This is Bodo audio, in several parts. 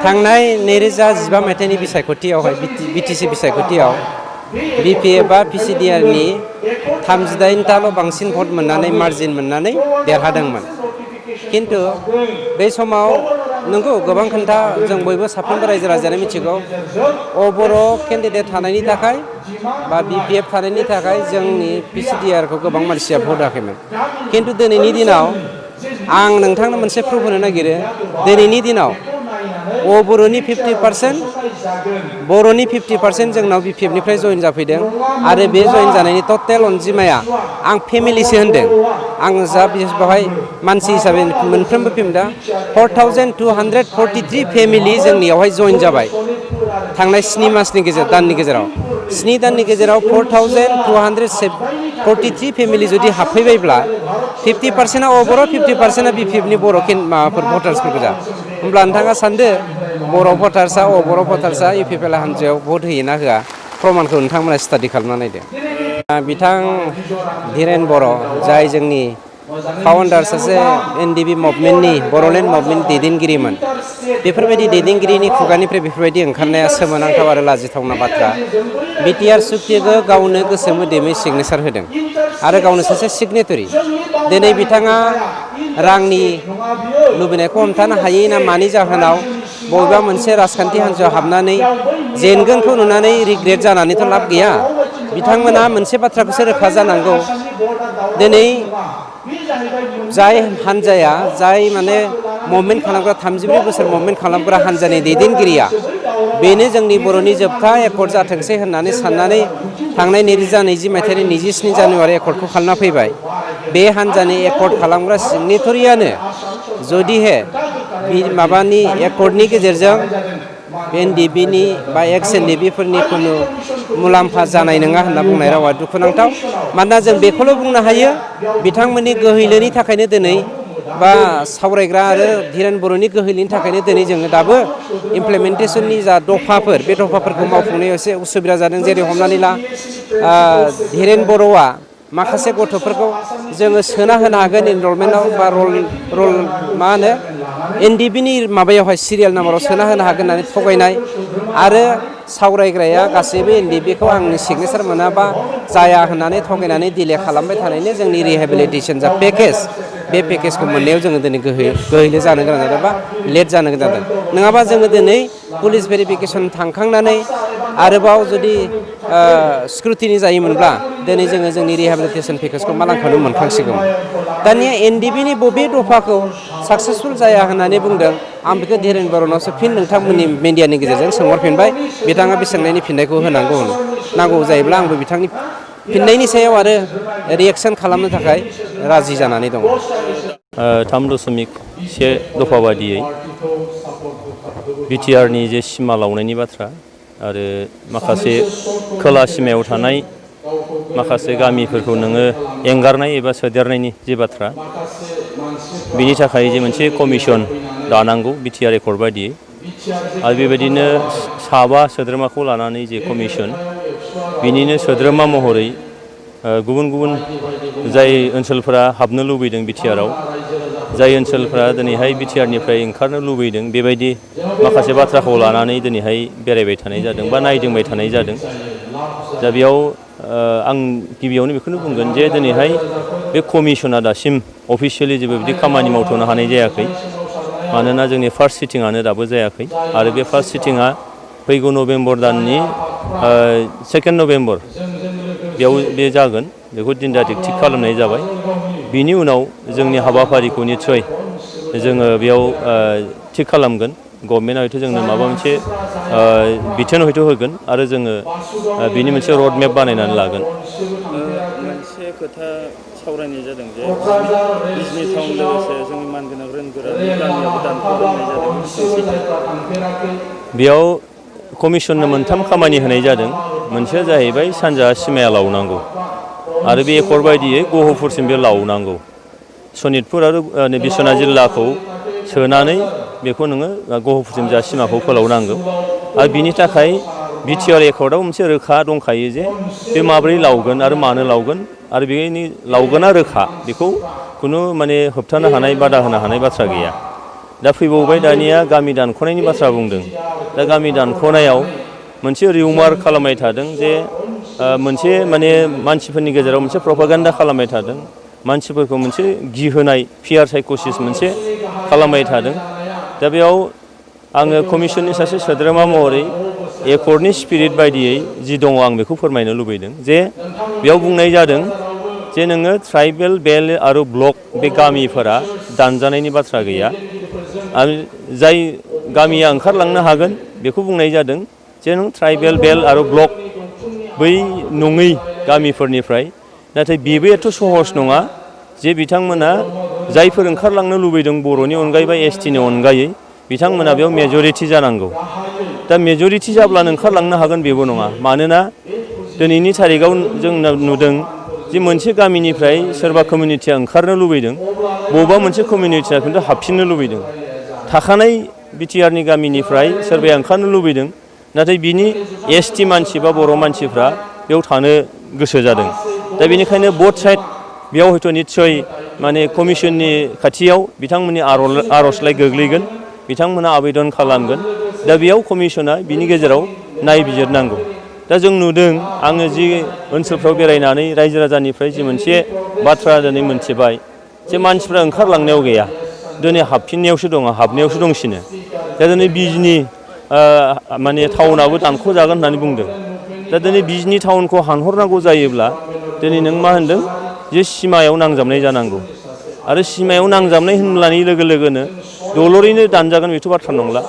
थांनाय 2015 मायथाइनि बिसायख'थियावहाय बिटिसि बिसायख'थियाव बिपिएफ बा पिसिडिआरनि 38टाल' बांसिन भट मोननानै मार्जिन मोननानै देरहादोंमोन। किन्तु बे समाव नंगौ गोबां खोन्था जों बयबो साफ्रोमबो रायजो राजायानो मिथिगौ अबर' केन्डिडेट थानायनि थाखाय बा बिपिएफ थानायनि थाखाय जोंनि पिसिडिआरखौ गोबां मानसिया भट होआखैमोन। किन्तु दिनैनि दिनाव आं नोंथांनो मोनसे प्रुफ होनो नागिरो दिनैनि दिनाव बर'नि 50% बर'नि 50% जोंनाव बिपिएफनिफ्राय जइन जाफैदों आरो बे जइन जानायनि टटेल अनजिमाया आं फेमिलिसो होनदों आं जा बेवहाय मानसि हिसाबै मोनफ्रोमबो फेमिलिया 4243 फेमिलि जोंनियावहाय जइन जाबाय थांनाय 7 मासनि दाननि गेजेराव 7 दाननि गेजेराव 4243 फेमिलि जुदि हाबफैबायब्ला 50%आ बर' 50%आ बिपिएफनि बर' माबाफोर भटार्सफोर गोजा होमब्ला नोंथाङा सानदो बर' भटार्सआ बर' भटार्सआ इउपिपिएल हान्जायाव भट होयोना होआ प्रमानखौ नोंथांमोना स्टाडि खालामना नायदो। बिथां धीरेन बर' जाय जोंनि फाउन्डार सासे एनडिबि मुभमेन्टनि बर'लेण्ड मुभमेन्ट दैदेनगिरिमोन बेफोरबायदि दैदेनगिरिनि खुगानिफ्राय बेफोरबायदि ओंखारनाया सोमोनांथाव आरो लाजिथावना बाथ्रा। बिटिआर सुक्तिखौ गावनो गोसो मोदोमै सिगनेसार होदों आरो गावनो सासे सिगनेटरि दिनै बिथाङा रांनि लुबैनायखौ हमथानो हायै ना मानि जाहोनाव बबेबा मोनसे राजखान्थि हान्जायाव हाबनानै जेनगोनखौ नुनानै रिग्रेट जानानैथ' लाब गैया। बिथांमोना मोनसे बाथ्राखौसो रोखा जानांगौ दिनै जाय हान्जाया जाय माने मुभमेन्ट खालामग्रा 34 बोसोर मुभमेन्ट खालामग्रा हान्जानि दैदेनगिरिया बेनो जोंनि बर'नि जोबथा एकर्ड जाथोंसै होननानै साननानै थांनाय 2020 मायथाइनि 27 जानुवारि एकर्डखौ खालामना फैबाय। बे हान्जानि एकर्ड खालामग्रा सिगनेटरियानो जुदिहे माबानि एकर्डनि गेजेरजों एनडिबिनि बा एक्स एनडिबिफोरनि खुनु मुलाम्फा जानाय नङा होनना बुंनाय रावा दुखुनांथाव। मानोना जों बेखौल' बुंनो हायो बिथांमोननि गोहैलोनि थाखायनो दिनै बा सावरायग्रा आरो धीरेन बर'नि गोहैलोनि थाखायनो दिनै जोङो दाबो इमप्लिमेन्टेसननि जा दफाफोर बे दफाफोरखौ मावफुंनायाव एसे उसुबिदा जादों। जेरै हमनानै ला धीरेन बर'आ माखासे गथ'फोरखौ जोङो सोना होनो हागोन इनरलमेन्टआव बा रल मा होनो एनडिबिनि माबायावहाय सिरियाल नाम्बाराव सोना होनो हागोन होननानै थगायनाय आरो सावरायग्राया गासैबो एनडिबिखौ आंनि सिगनेसार मोनाबा जाया होननानै थगायनानै डिले खालामबाय थानायनि जोंनि रिहेबिलिटेसन जा पेकेज बे पेकेजखौ मोननायाव जोङो दिनै गोहैलो जानो गोनां जादों बा लेट जानो गोनां जादों। नङाबा जोङो दिनै पुलिस भेरिफिकेसन थांखांनानै आरोबाव जुदि स्क्रुटिनि जायोमोनब्ला दिनै जोङो जोंनि रिहेबिलिटेसन पेकेजखौ मालांखौनो मोनखांसिगौमोन। दानिया एनडिबिनि बबे दफाखौ साक्सेसफुल जाया होननानै बुंदों आं बेखौ धीरेन बर'नावसो फिन नोंथांमोननि मिडियानि गेजेरजों सोंहरफिनबाय बिथाङा बे सोंनायनि फिननायखौ होनांगौ नांगौ जायोब्ला आंबो बिथांनि फिननायनि सायाव आरो रिएक्सन खालामनो थाखाय राजि जानानै दङ। 3.1 दफा बादियै बिटिआरनि जे सिमा लावनायनि बाथ्रा आरो माखासे खोला सिमायाव थानाय माखासे गामिफोरखौ नोङो एंगारनाय एबा सोदेरनायनि जे बाथ्रा बिनि थाखाय जे मोनसे कमिसन दानांगौ बिटिआर एकर्ड बायदियै आरो बेबायदिनो 7 सोद्रोमाखौ लानानै जे कमिसन बिनिनो सोद्रोमा महरै गुबुन गुबुन जाय ओनसोलफोरा हाबनो लुबैदों बिटिआरआव जाय ओनसोलफोरा दिनैहाय बिटिआरनिफ्राय ओंखारनो लुबैदों बेबायदि माखासे बाथ्राखौ लानानै दिनैहाय बेरायबाय थानाय जादों बा नायदिंबाय थानाय जादों। दा बेयाव आं गिबियावनो बेखौनो बुंगोन जे दिनैहाय बे कमिसना दासिम अफिसियेलि जेबो बिदि खामानि मावथ'नो हानाय जायाखै। मानोना जोंनि फार्स्ट सिटिंआनो दाबो जायाखै आरो बे फार्स्ट सिटिंआ फैगौ नभेम्बर दाननि 2 नभेम्बर बेयाव बे जागोन बेखौ दिन तारिख थिग खालामनाय जाबाय। बिनि उनाव जोंनि हाबाफारिखौ निस्सय जोङो बेयाव थिग खालामगोन। गभर्नमेन्टआ हयथ' जोंनो माबा मोनसे बिथोन हयथ' होगोन आरो जोङो बिनि मोनसे रड मेप बानायनानै लागोन। मोनसे खोथा सावरायनाय जादों जे बिजनि टाउन लोगोसे जोंनि मानगोनां रोंगोरानि गामियावबो दानख' दोननाय जादों। बेयाव कमिसननो 3 खामानि होनाय जादों। मोनसेया जाहैबाय सानजा सिमाया लावनांगौ आरो बे एकर्ड बायदियै गहपुरसिम बे लावनांगौ। सनितपुर आरो बिश्वनाथ जिल्लाखौ सोनानै बेखौ नोङो गहपुरसिम जा सिमाखौ फोलावनांगौ आरो बिनि थाखाय बिटिआर एकर्डआव मोनसे रोखा दंखायो जे बे माब्रै लावगोन आरो मानो लावगोन आरो बेनि लावगोना रोखा बेखौ खुनु माने होबथानो हानाय बादा होनो हानाय बाथ्रा गैया। दा फैबावबाय दानिया गामि दानख'नायनि बाथ्रा बुंदों। दा गामि दानख'नायाव मोनसे रिउमार खालामबाय थादों जे मोनसे माने मानसिफोरनि गेजेराव मोनसे प्रपागान्डा खालामबाय थादों, मानसिफोरखौ मोनसे गिहोनाय फियार साइक'सिस मोनसे खालामबाय थादों। दा बेयाव आङो कमिसननि सासे सोद्रोमा महरै एकर्डनि स्पिरिट बायदियै जि दङ आं बेखौ फोरमायनो लुबैदों जे बेयाव बुंनाय जादों जे नोङो ट्राइबेल बेल्ट आरो ब्लक बे गामिफोरा दानजानायनि बाथ्रा गैया आरो जाय गामिया ओंखारलांनो हागोन बेखौ बुंनाय जादों जे नों ट्राइबेल बेल्ट आरो ब्लक बै नङै गामिफोरनिफ्राय, नाथाय बेबो एथ' सहस नङा जे बिथांमोना जायफोर ओंखारलांनो लुबैदों बर'नि अनगायै बा एसटिनि अनगायै बिथांमोना बेयाव मेजरिटि जानांगौ। दा मेजरिटि जाब्लानो ओंखारलांनो हागोन बेबो नङा, मानोना दिनैनि थारिखआव जों नुदों जे मोनसे गामिनिफ्राय सोरबा कमिउनिटिया ओंखारनो लुबैदों, बबेबा मोनसे कमिउनिटिया खिन्थु हाबफिननो लुबैदों। थाखानाय बिटिआरनि गामिनिफ्राय सोरबाया ओंखारनो लुबैदों, नाथाय बिनि एसटि मानसि बा बर' मानसिफ्रा बेयाव थानो गोसो जादों। दा बेनिखायनो बोथ साइड बेयाव हयथ' निस्सय माने कमिसननि खाथियाव बिथांमोननि आर'जलाइ गोग्लैगोन, बिथांमोना आवेदन खालामगोन। दा बेयाव कमिसना बिनि गेजेराव नायबिजिरनांगौ। दा जों नुदों, आङो जि ओनसोलफ्राव बेरायनानै रायजो राजानिफ्राय जि मोनसे बाथ्रा दिनै मोनथिबाय जे मानसिफ्रा ओंखारलांनायाव गैया, दिनै हाबफिननायावसो दङ, हाबनायावसो दंसिनो। दा दिनै बिजनि माने टाउनाबो दानख'जागोन होननानै बुंदों। दा दिनै बिजनि टाउनखौ हानहरनांगौ जायोब्ला दिनै नों मा होनदों जे सिमायाव नांजाबनाय जानांगौ, आरो सिमायाव नांजाबनाय होननाय लोगो लोगोनो दलरैनो दानजागोन बेथ' बाथ्रा नंला।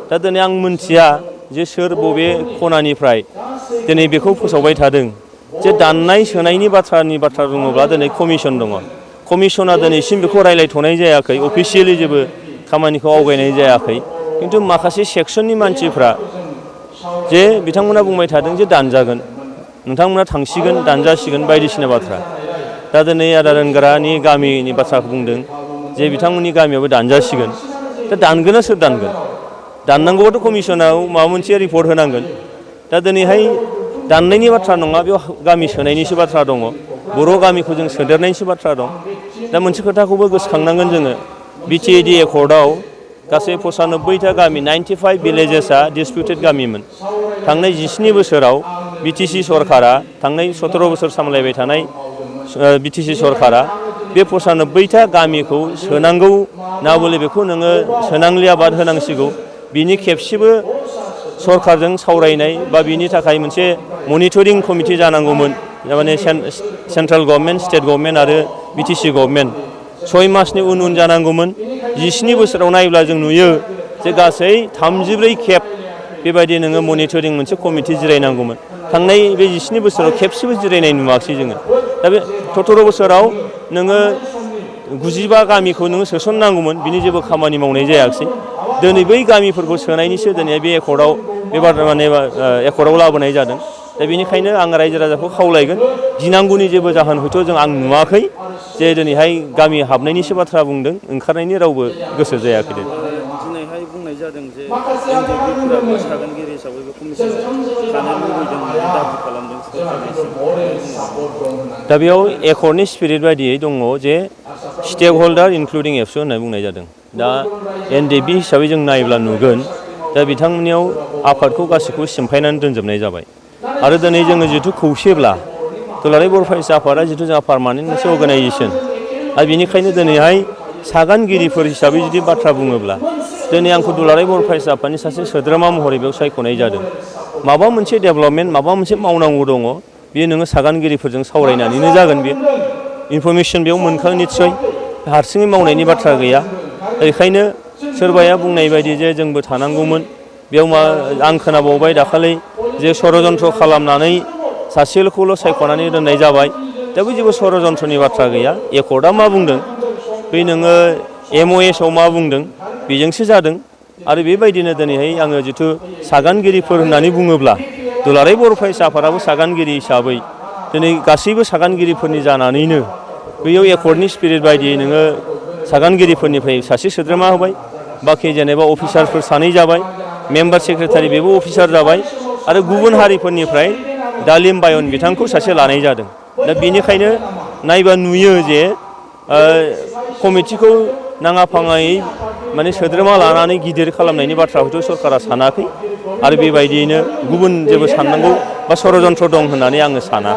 दा दिनै आं मोनथिया जे सोर बबे खनानिफ्राय दिनै बेखौ फोसावबाय थादों जे दाननाय सोनायनि बाथ्रा बुङोब्ला दिनै कमिसन दङ। कमिसना दिनैसिम बेखौ रायलायथ'नाय जायाखै, अफिसियेलि जेबो खामानिखौ आवगायनाय जायाखै। खिन्थु माखासे सेक्सननि मानसिफ्रा जे बिथांमोना बुंबाय थादों जे दानजागोन, नोंथांमोना थांसिगोन, दानजासिगोन बायदिसिना बाथ्रा। दा दिनै आदा रोंग्रानि गामिनि बाथ्राखौ बुंदों जे बिथांमोननि गामियावबो दानजासिगोन। दा दानगोना सोर दानगोन? दाननांगौबाथ' कमिसनाव माबा मोनसे रिपर्ट होनांगोन। दा दिनैहाय दाननायनि बाथ्रा नङा, बेयाव गामि सोनायनिसो बाथ्रा दङ, बर' गामिखौ जों सोदेरनायनिसो बाथ्रा दं। दा मोनसे खोथाखौबो गोसोखांनांगोन जोङो, बिटिएडि एकर्डआव गासै 95टा गामि 95 भिलेजेसआ डिसपिउटेड गामिमोन। थांनाय 17 बोसोराव बिटिसि सरकारा, थांनाय 17 बोसोर सामलायबाय थानाय बिटिसि सरकारा बे 95टा गामिखौ सोनांगौ ना बले बेखौ नोङो सोनांलिया बाद होनांसिगौ, बिनि खेबसेबो सरकारजों सावरायनाय बा बिनि थाखाय मोनसे मनिटरिं कमिटि जानांगौमोन। माने सेन्ट्रेल गभर्नमेन्ट, स्टेट गभर्नमेन्ट आरो बिटिसि गभर्नमेन्ट 6 मासनि उन जानांगौमोन। 17 बोसोराव नायोब्ला जों नुयो जे गासै 34 खेब बेबायदि नोङो मनिटरिं मोनसे कमिटि जिरायनांगौमोन। थांनाय बे 17 बोसोराव खेबसेबो जिरायनाय नुवाखिसै जोङो। दा बे 17 बोसोराव नोङो 95 गामिखौ नोङो सोसननांगौमोन, बिनि जेबो खामानि मावनाय जायाखिसै। दिनै बै गामिफोरखौ सोनायनिसो दिनै बे एकर्डआव एकर्डआव लाबोनाय जादों। दा बेनिखायनो आं रायजो राजाखौ खावलायगोन, गिनांगौनि जेबो जाहोन हयथ' जों आं नुवाखै जे दिनैहाय गामि हाबनायनिसो बाथ्रा बुंदों, ओंखारनायनि रावबो गोसो जायाखै। दिनैहाय बुंनाय जादों जे एनडिएफबिफोराबो सागानगिरि हिसाबै बे कमिसनाव थानो लुबैदों होननानै दाबि खालामदों सरकारनिसिम। दा बेयाव एकर्डनि स्पिरिट बायदियै दङ जे स्टेक हल्डार इनक्लुडिं एबसु होननानै बुंनाय जादों। दा एनडिएफबि हिसाबै जों नायोब्ला नुगोन दा बिथांमोननियाव आफादखौ गासैखौबो सिमफायनानै दोनजोबनाय जाबाय। आरो दिनै जोङो जिथु खौसेब्ला दुलाराय बर' फरायसा आफादा जिथु जोंहा पारमानेन्ट मोनसे अर्गानाइजेसन, आरो बेनिखायनो दिनैहाय सागानगिरिफोर हिसाबै जुदि बाथ्रा बुङोब्ला दिनै आंखौ दुलाराय बर' फरायसा आफादनि सासे सोद्रोमा महरै बेयाव सायख'नाय जादों। माबा मोनसे डेभेलपमेन्ट, माबा मोनसे मावनांगौ दङ, बेयो नोङो सागानगिरिफोरजों सावरायनानैनो जागोन। बे इनफरमेसन बेयाव मोनखागोन निस्सय, हारसिङै मावनायनि बाथ्रा गैया। बेखायनो सोरबाया बुंनाय बायदि जे जोंबो थानांगौमोन, बेयाव आं खोनाबावबाय दाखालि जे षड़यन्त्र खालामनानै सासेल'खौल' सायख'नानै दोननाय जाबाय। दा बै जेबो षड़यन्त्रनि बाथ्रा गैया। एकर्डआ मा बुंदों, बै नोङो MOSआव मा बुंदों बेजोंसो जादों। आरो बेबायदिनो दिनैहाय आङो जिथु सागानगिरिफोर होननानै बुङोब्ला दुलाराय बर' फरायसा आफादाबो सागानगिरि हिसाबै दिनै गासैबो सागानगिरिफोरनि जानानैनो बैयाव एकर्डनि स्पिरिट बायदियै नोङो सागानगिरिफोरनिफ्राय सासे सोद्रोमा होबाय, बाखि जेनेबा अफिसारफोर 2 जाबाय, मेम्बार सेक्रेटारि बेबो अफिसार जाबाय, आरो गुबुन हारिफोरनिफ्राय दालिम बायन बिथांखौ सासे लानाय जादों। दा बेनिखायनो नायबा नुयो जे कमिटिखौ नाङा फाङायै माने सोद्रोमा लानानै गिदिर खालामनायनि बाथ्राखौथ' सरकारा सानाखै आरो बेबायदियैनो गुबुन जेबो साननांगौ बा षड़यन्त्र दं होननानै आङो साना।